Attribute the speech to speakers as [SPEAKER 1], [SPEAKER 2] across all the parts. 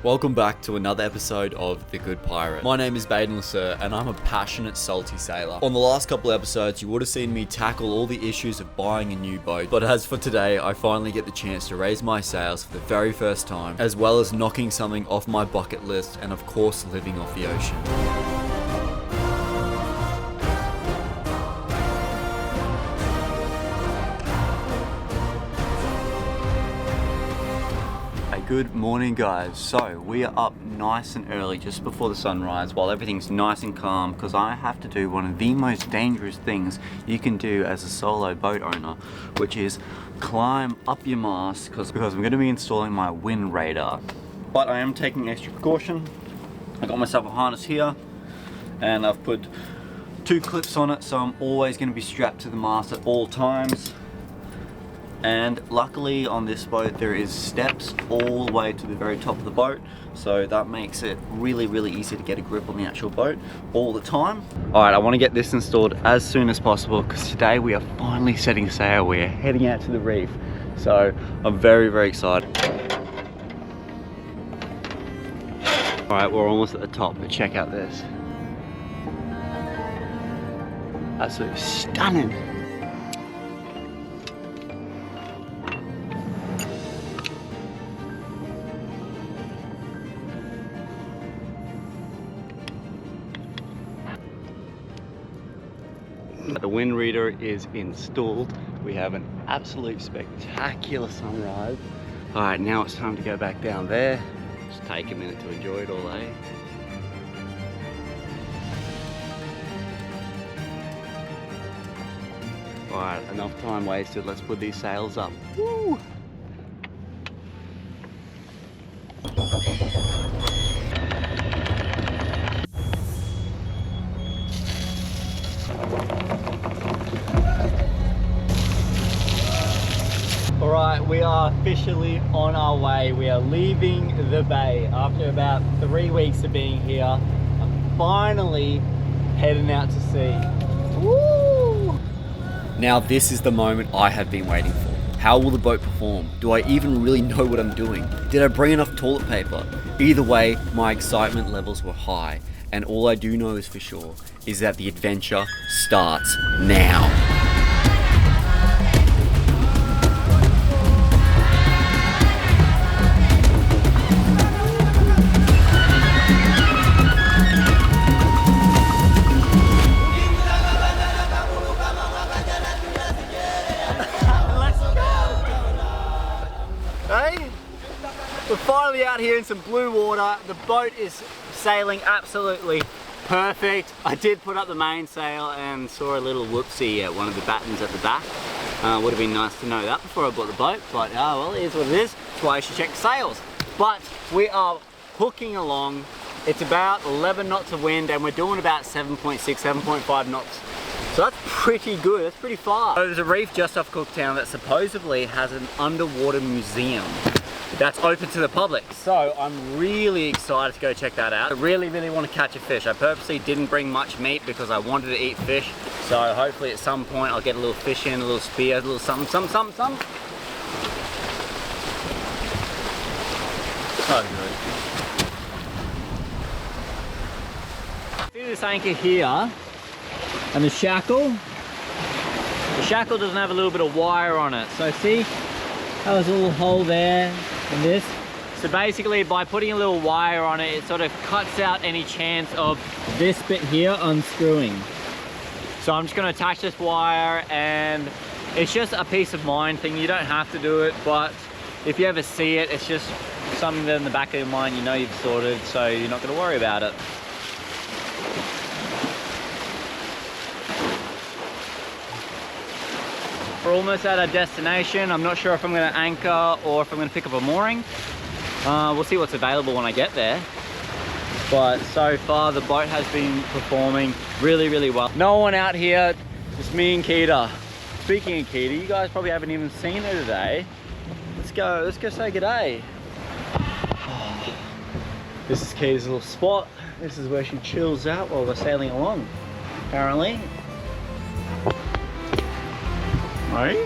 [SPEAKER 1] Welcome back to another episode of The Good Pirate. My name is Baden Lasser and I'm a passionate salty sailor. On the last couple episodes you would have seen me tackle all the issues of buying a new boat, but as for today I finally get the chance to raise my sails for the very first time, as well as knocking something off my bucket list and of course living off the ocean. Good morning guys. So we are up nice and early just before the sunrise while everything's nice and calm, because I have to do one of the most dangerous things you can do as a solo boat owner, which is climb up your mast because I'm going to be installing my wind radar. But I am taking extra precaution. I got myself a harness here and I've put 2 clips on it, so I'm always going to be strapped to the mast at all times. And luckily on this boat there is steps all the way to the very top of the boat, so that makes it really easy to get a grip on the actual boat all the time. Alright, I want to get this installed as soon as possible because today we are finally setting sail. We are heading out to the reef, so I'm very excited. Alright, we're almost at the top, but check out this. Absolutely stunning. The wind reader is installed. We have an absolute spectacular sunrise. All right, now it's time to go back down there. Just take a minute to enjoy it all, eh? All right, enough time wasted. Let's put these sails up. Woo! Alright, we are officially on our way. We are leaving the bay after about 3 weeks of being here. I'm finally heading out to sea. Woo! Now this is the moment I have been waiting for. How will the boat perform? Do I even really know what I'm doing? Did I bring enough toilet paper? Either way, my excitement levels were high, and all I do know is for sure is that the adventure starts now. We're finally out here in some blue water. The boat is sailing absolutely perfect. I did put up the mainsail and saw a little whoopsie at one of the battens at the back. Would have been nice to know that before I bought the boat, but well, it is what it is. That's why I should check the sails. But we are hooking along. It's about 11 knots of wind and we're doing about 7.6, 7.5 knots. So that's pretty good, that's pretty far. So there's a reef just off Cooktown that supposedly has an underwater museum that's open to the public. So I'm really excited to go check that out. I really want to catch a fish. I purposely didn't bring much meat because I wanted to eat fish. So hopefully at some point I'll get a little fish in, a little spear, a little something. So good. See this anchor here and the shackle? The shackle doesn't have a little bit of wire on it. So see how there's a little hole there in this? So basically by putting a little wire on it, it sort of cuts out any chance of this bit here unscrewing. So I'm just going to attach this wire, and it's just a peace of mind thing. You don't have to do it, but if you ever see it, it's just something that in the back of your mind you know you've sorted, so you're not going to worry about it. We're almost at our destination. I'm not sure if I'm going to anchor or if I'm going to pick up a mooring. We'll see what's available when I get there. But so far the boat has been performing really well. No one out here, just me and Keita. Speaking of Keita, you guys probably haven't even seen her today. Let's go say g'day. Oh, this is Keita's little spot. This is where she chills out while we're sailing along, apparently. Are you?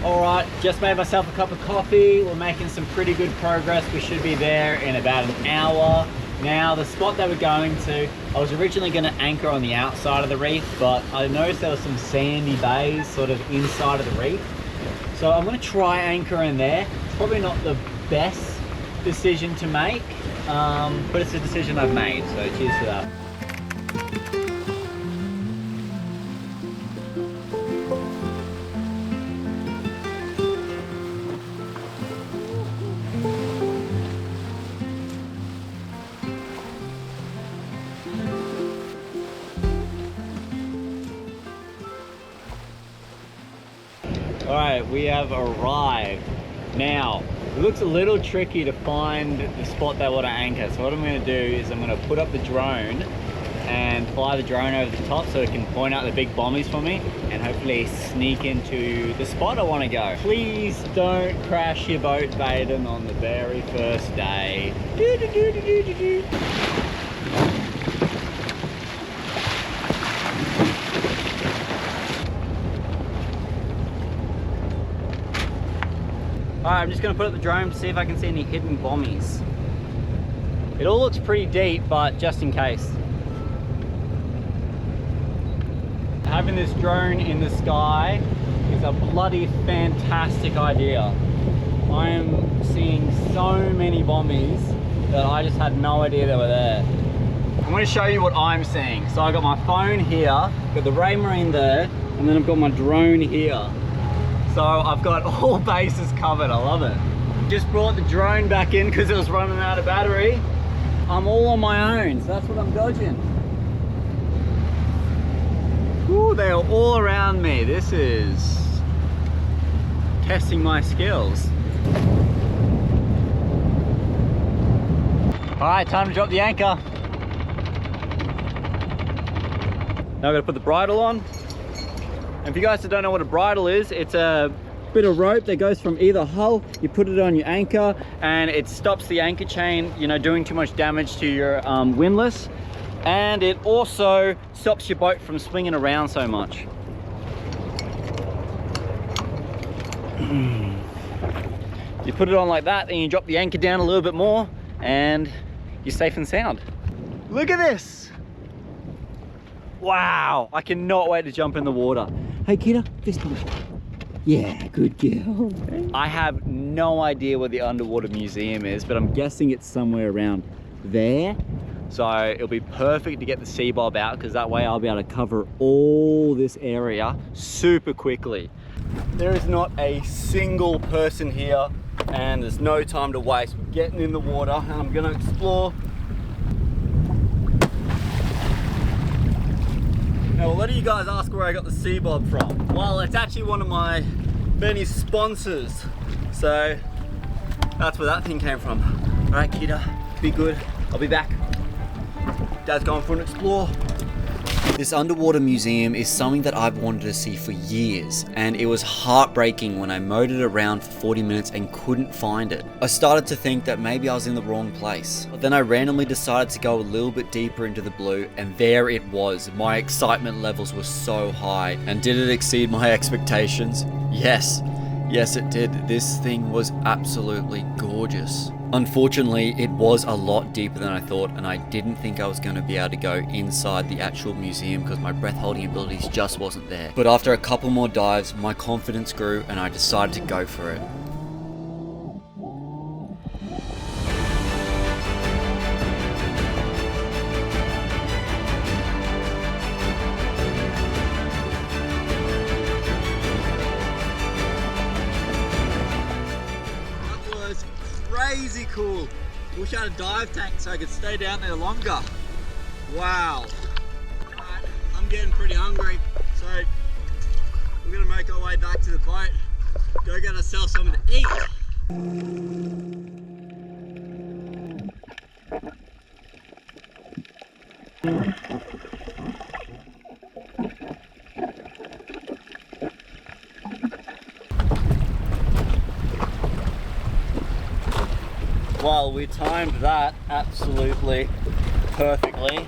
[SPEAKER 2] All right, just made myself a cup of coffee. We're making some pretty good progress. We should be there in about an hour. Now, the spot that we're going to, I was originally going to anchor on the outside of the reef, but I noticed there were some sandy bays sort of inside of the reef. So I'm going to try anchor in there. It's probably not the best decision to make, but it's a decision I've made, so cheers for that. All right, we have arrived. Now, it looks a little tricky to find the spot they want to anchor. So what I'm going to do is I'm going to put up the drone and fly the drone over the top so it can point out the big bombies for me and hopefully sneak into the spot I want to go. Please don't crash your boat, Baden, on the very first day. Alright, I'm just going to put up the drone to see if I can see any hidden bombies. It all looks pretty deep, but just in case. Having this drone in the sky is a bloody fantastic idea. I am seeing so many bombies that I just had no idea they were there. I'm going to show you what I'm seeing. So I got my phone here, got the Raymarine there, and then I've got my drone here. So I've got all bases covered, I love it. Just brought the drone back in because it was running out of battery. I'm all on my own, so that's what I'm dodging. Ooh, they are all around me. This is testing my skills. All right, time to drop the anchor. Now I've got to put the bridle on. And if you guys don't know what a bridle is, it's a bit of rope that goes from either hull. You put it on your anchor and it stops the anchor chain, you know, doing too much damage to your windlass. And it also stops your boat from swinging around so much. You put it on like that, then you drop the anchor down a little bit more and you're safe and sound. Look at this. Wow, I cannot wait to jump in the water. Hey kiddo, fist bump. Yeah, good girl. I have no idea where the underwater museum is, but I'm guessing it's somewhere around there. So it'll be perfect to get the Seabob out because that way I'll be able to cover all this area super quickly. There is not a single person here and there's no time to waste. We're getting in the water and I'm gonna explore. Now, a lot of you guys ask where I got the Seabob from. Well, it's actually one of my many sponsors. So that's where that thing came from. All right, kiddo, be good. I'll be back. Dad's going for an explore. This underwater museum is something that I've wanted to see for years, and it was heartbreaking when I mowed it around for 40 minutes and couldn't find it. I started to think that maybe I was in the wrong place, but then I randomly decided to go a little bit deeper into the blue, and there it was. My excitement levels were so high, and did it exceed my expectations? Yes. Yes, it did. This thing was absolutely gorgeous. Unfortunately, it was a lot deeper than I thought, and I didn't think I was going to be able to go inside the actual museum because my breath holding abilities just wasn't there. But after a couple more dives, my confidence grew and I decided to go for it. Crazy cool. Wish I had a dive tank so I could stay down there longer. Wow. Right, I'm getting pretty hungry, so we're gonna make our way back to the boat, go get ourselves something to eat. Well, we timed that absolutely perfectly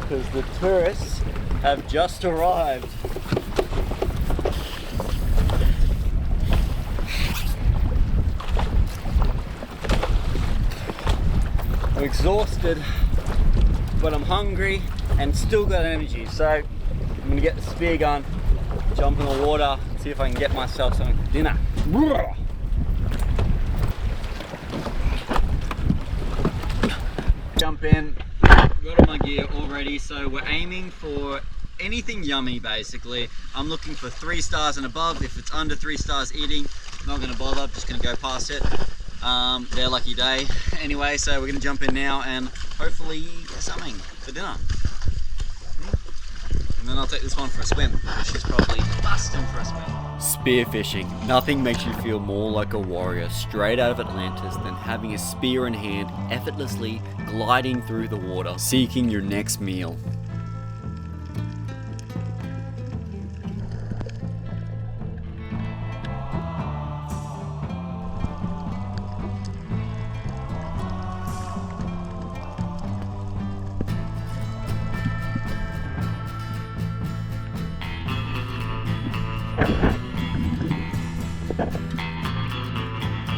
[SPEAKER 2] because the tourists have just arrived. exhausted, but I'm hungry and still got energy. So I'm gonna get the spear gun, jump in the water, see if I can get myself something for dinner. Jump in, got all my gear all ready, so we're aiming for anything yummy basically. I'm looking for 3 stars and above. If it's under 3 stars eating, I'm not gonna bother, I'm just gonna go past it. Their lucky day. Anyway, so we're gonna jump in now and hopefully get something for dinner. And then I'll take this one for a swim, because she's probably busting for a swim. Spearfishing. Nothing makes you feel more like a warrior straight out of Atlantis than having a spear in hand, effortlessly gliding through the water, seeking your next meal.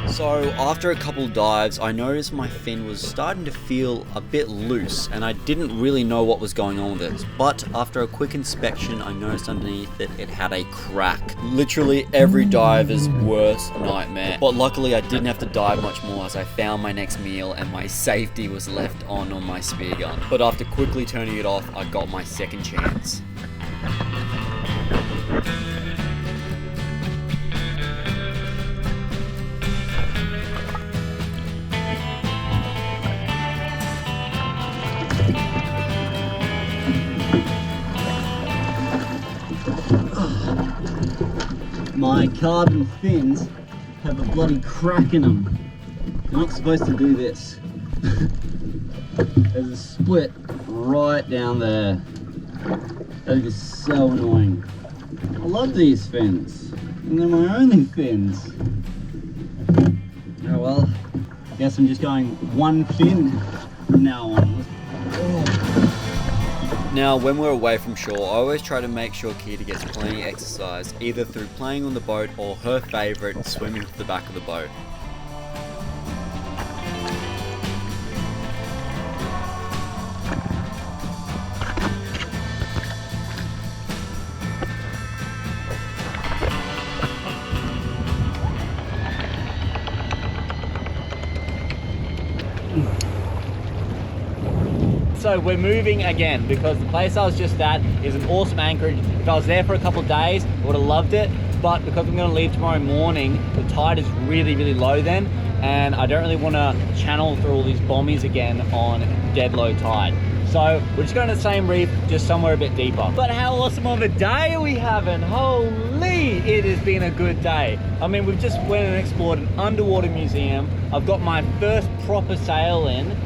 [SPEAKER 2] So after a couple dives, I noticed my fin was starting to feel a bit loose and I didn't really know what was going on with it. But after a quick inspection, I noticed underneath it had a crack. Literally every diver's worst nightmare. But luckily I didn't have to dive much more as I found my next meal and my safety was left on my spear gun. But after quickly turning it off, I got my second chance. My carbon fins have a bloody crack in them. You're not supposed to do this. There's a split right down there. That is so annoying. I love these fins, and they're my only fins. Oh well, I guess I'm just going one fin from now on. Now, when we're away from shore, I always try to make sure Kita gets plenty of exercise, either through playing on the boat or her favourite, swimming to the back of the boat. So we're moving again because the place I was just at is an awesome anchorage. If I was there for a couple of days, I would have loved it. But because I'm going to leave tomorrow morning, the tide is really, really low then. And I don't really want to channel through all these bombies again on dead low tide. So we're just going to the same reef, just somewhere a bit deeper. But how awesome of a day are we having? Holy, it has been a good day. I mean, we've just went and explored an underwater museum. I've got my first proper sail in.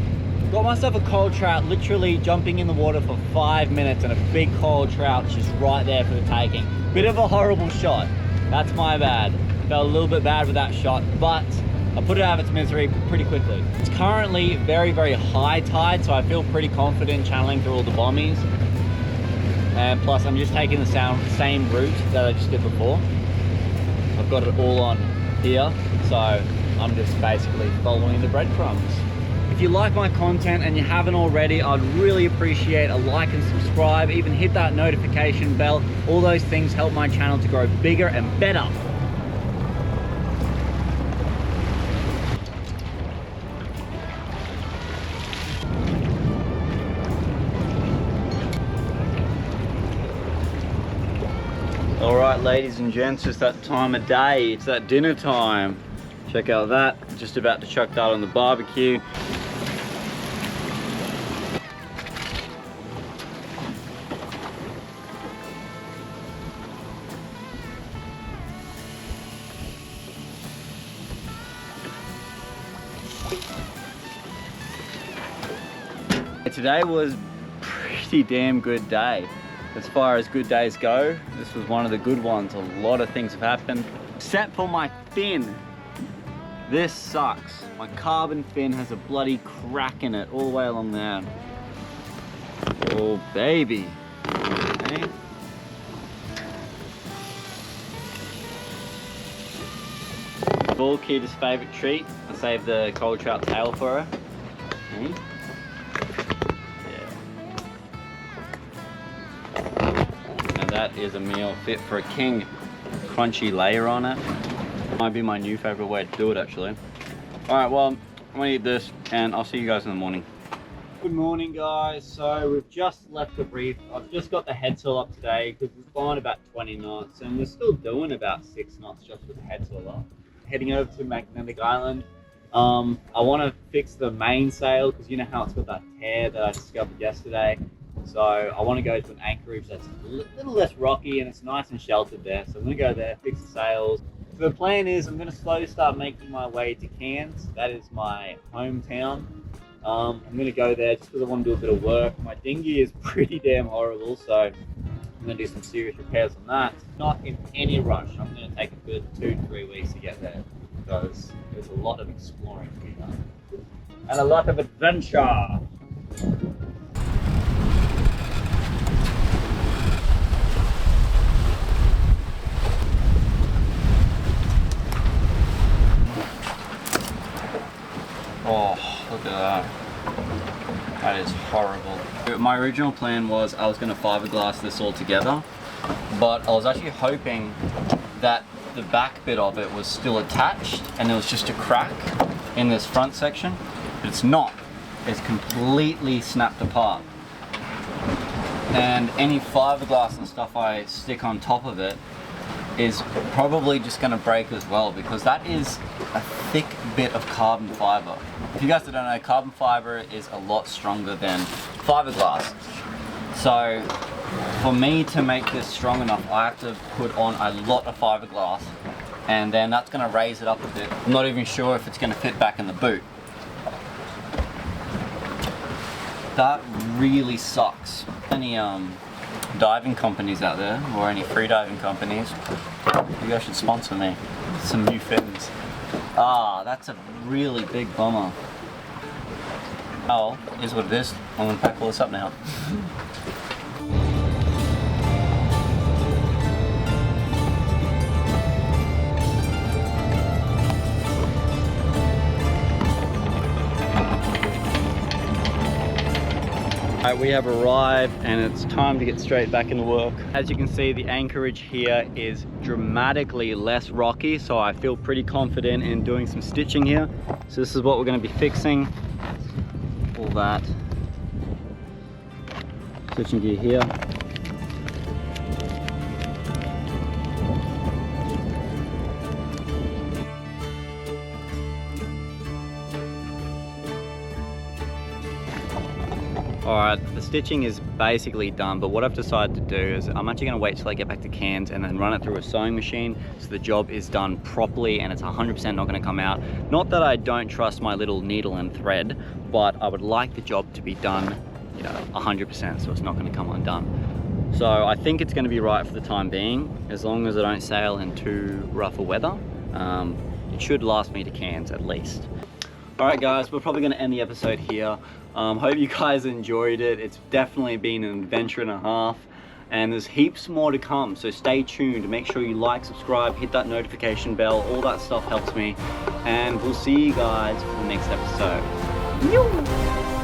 [SPEAKER 2] Got myself a coral trout, literally jumping in the water for 5 minutes, and a big coral trout just right there for the taking. Bit of a horrible shot. That's my bad. Felt a little bit bad with that shot, but I put it out of its misery pretty quickly. It's currently very, very high tide, so I feel pretty confident channeling through all the bombies. And plus, I'm just taking the same route that I just did before. I've got it all on here, so I'm just basically following the breadcrumbs. If you like my content and you haven't already, I'd really appreciate a like and subscribe, even hit that notification bell. All those things help my channel to grow bigger and better. All right, ladies and gents, it's that time of day. It's that dinner time. Check out that. Just about to chuck that on the barbecue. Today was pretty damn good day. As far as good days go, this was one of the good ones. A lot of things have happened. Except for my fin. This sucks. My carbon fin has a bloody crack in it all the way along there. Oh baby. Okay. All Kita's favourite treat. I saved the coral trout tail for her. Okay.
[SPEAKER 1] that is a meal fit for a king. Crunchy layer on it. Might be my new favorite way to do it actually. Alright, well, I'm gonna eat this and I'll see you guys in the morning. Good morning guys, so we've just left the reef. I've just got the head sail up today because we've gone about 20 knots and we're still doing about 6 knots just with the head sail up. Heading over to Magnetic Island. I want to fix the mainsail because you know how it's got that tear that I discovered yesterday. So I want to go to an anchorage that's a little less rocky and it's nice and sheltered there. So I'm going to go there, fix the sails. So the plan is I'm going to slowly start making my way to Cairns. That is my hometown. I'm going to go there just because I want to do a bit of work. My dinghy is pretty damn horrible, so I'm going to do some serious repairs on that. Not in any rush. I'm going to take a good 2 to 3 weeks to get there because there's a lot of exploring to be done. And a lot of adventure. Oh, look at that. That is horrible. My original plan was I was going to fiberglass this all together, but I was actually hoping that the back bit of it was still attached and there was just a crack in this front section, but it's not. It's completely snapped apart. And any fiberglass and stuff I stick on top of it is probably just going to break as well because that is a thick bit of carbon fiber. If you guys don't know, carbon fiber is a lot stronger than fiberglass. So for me to make this strong enough, I have to put on a lot of fiberglass and then that's going to raise it up a bit. I'm not even sure if it's going to fit back in the boot. That really sucks. Any diving companies out there or any free diving companies, you guys should sponsor me. Some new fins. Ah, that's a really big bummer. Oh, is what it is. I'm gonna pack all this up now. Alright, we have arrived and it's time to get straight back into work. As you can see, the anchorage here is dramatically less rocky, so I feel pretty confident in doing some stitching here. So this is what we're going to be fixing. All that. Stitching gear here. Alright, the stitching is basically done, but what I've decided to do is I'm actually going to wait till I get back to Cairns and then run it through a sewing machine so the job is done properly and it's 100% not going to come out. Not that I don't trust my little needle and thread, but I would like the job to be done, you know, 100% so it's not going to come undone. So I think it's going to be right for the time being, as long as I don't sail in too rough a weather. It should last me to Cairns at least. Alright guys, we're probably going to end the episode here. Hope you guys enjoyed it. It's definitely been an adventure and a half. And there's heaps more to come, so stay tuned. Make sure you like, subscribe, hit that notification bell. All that stuff helps me. And we'll see you guys for the next episode.